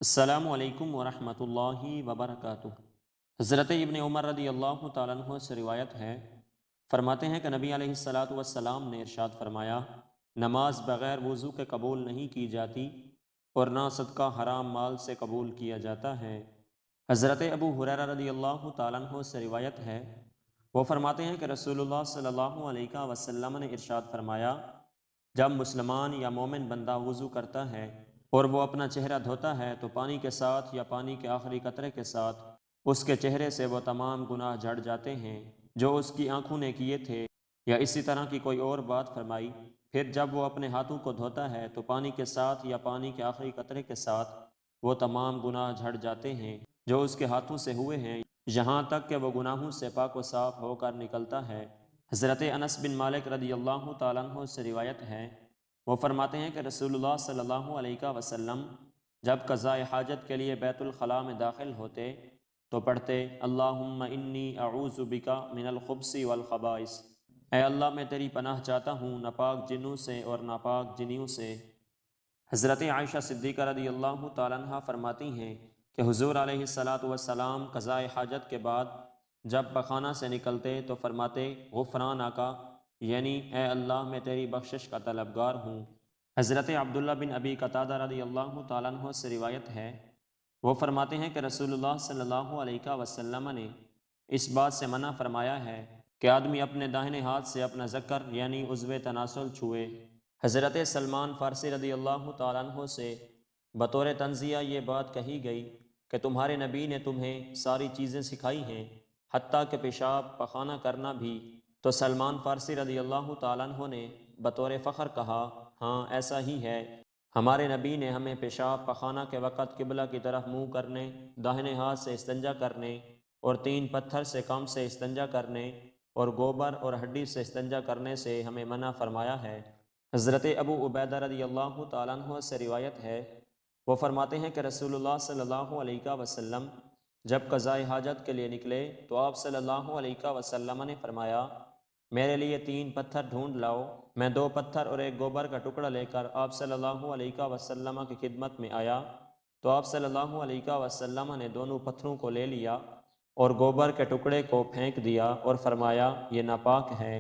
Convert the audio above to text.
السلام علیکم ورحمۃ اللہ وبرکاتہ۔ حضرت ابن عمر رضی اللہ تعالیٰ عنہ سے روایت ہے، فرماتے ہیں کہ نبی علیہ الصلاۃ والسلام نے ارشاد فرمایا، نماز بغیر وضو کے قبول نہیں کی جاتی اور نہ صدقہ حرام مال سے قبول کیا جاتا ہے۔ حضرت ابو ہریرہ رضی اللہ تعالیٰ عنہ سے روایت ہے، وہ فرماتے ہیں کہ رسول اللہ صلی اللہ علیہ وسلم نے ارشاد فرمایا، جب مسلمان یا مومن بندہ وضو کرتا ہے اور وہ اپنا چہرہ دھوتا ہے تو پانی کے ساتھ یا پانی کے آخری قطرے کے ساتھ اس کے چہرے سے وہ تمام گناہ جھڑ جاتے ہیں جو اس کی آنکھوں نے کیے تھے، یا اسی طرح کی کوئی اور بات فرمائی۔ پھر جب وہ اپنے ہاتھوں کو دھوتا ہے تو پانی کے ساتھ یا پانی کے آخری قطرے کے ساتھ وہ تمام گناہ جھڑ جاتے ہیں جو اس کے ہاتھوں سے ہوئے ہیں، یہاں تک کہ وہ گناہوں سے پاک و صاف ہو کر نکلتا ہے۔ حضرت انس بن مالک رضی اللہ تعالیٰ عنہ سے روایت ہے، وہ فرماتے ہیں کہ رسول اللہ صلی اللہ علیہ وسلم جب قضاء حاجت کے لیے بیت الخلاء میں داخل ہوتے تو پڑھتے، اللہم انی اعوذ بک من الخبث والخبائث، اے اللہ میں تیری پناہ چاہتا ہوں ناپاک جنوں سے اور ناپاک جنیوں سے۔ حضرت عائشہ صدیقہ رضی اللہ تعالیٰ عنہ فرماتی ہیں کہ حضور علیہ الصلاۃ والسلام قضاء حاجت کے بعد جب پخانہ سے نکلتے تو فرماتے، غفرانک، یعنی اے اللہ میں تیری بخشش کا طلبگار ہوں۔ حضرت عبداللہ بن ابی قتادہ رضی اللہ تعالیٰ عنہ سے روایت ہے، وہ فرماتے ہیں کہ رسول اللہ صلی اللہ علیہ وسلم نے اس بات سے منع فرمایا ہے کہ آدمی اپنے داہنے ہاتھ سے اپنا ذکر یعنی عضو تناسل چھوئے۔ حضرت سلمان فارسی رضی اللہ تعالیٰ عنہ سے بطور تنزیہ یہ بات کہی گئی کہ تمہارے نبی نے تمہیں ساری چیزیں سکھائی ہیں حتیٰ کہ پیشاب پخانہ کرنا بھی، تو سلمان فارسی رضی اللہ تعالیٰ عنہ نے بطور فخر کہا، ہاں ایسا ہی ہے، ہمارے نبی نے ہمیں پیشاب پخانہ کے وقت قبلہ کی طرف منہ کرنے، داہنے ہاتھ سے استنجا کرنے اور 3 پتھر سے کم سے استنجا کرنے اور گوبر اور ہڈی سے استنجا کرنے سے ہمیں منع فرمایا ہے۔ حضرت ابو عبیدہ رضی اللہ تعالیٰ عنہ سے روایت ہے، وہ فرماتے ہیں کہ رسول اللہ صلی اللہ علیہ وسلم جب قضاء حاجت کے لیے نکلے تو آپ صلی اللہ علیہ وسلم نے فرمایا، میرے لیے 3 پتھر ڈھونڈ لاؤ۔ میں 2 پتھر اور ایک گوبر کا ٹکڑا لے کر آپ صلی اللہ علیہ وسلم کی خدمت میں آیا تو آپ صلی اللہ علیہ وسلم نے دونوں پتھروں کو لے لیا اور گوبر کے ٹکڑے کو پھینک دیا اور فرمایا، یہ ناپاک ہے۔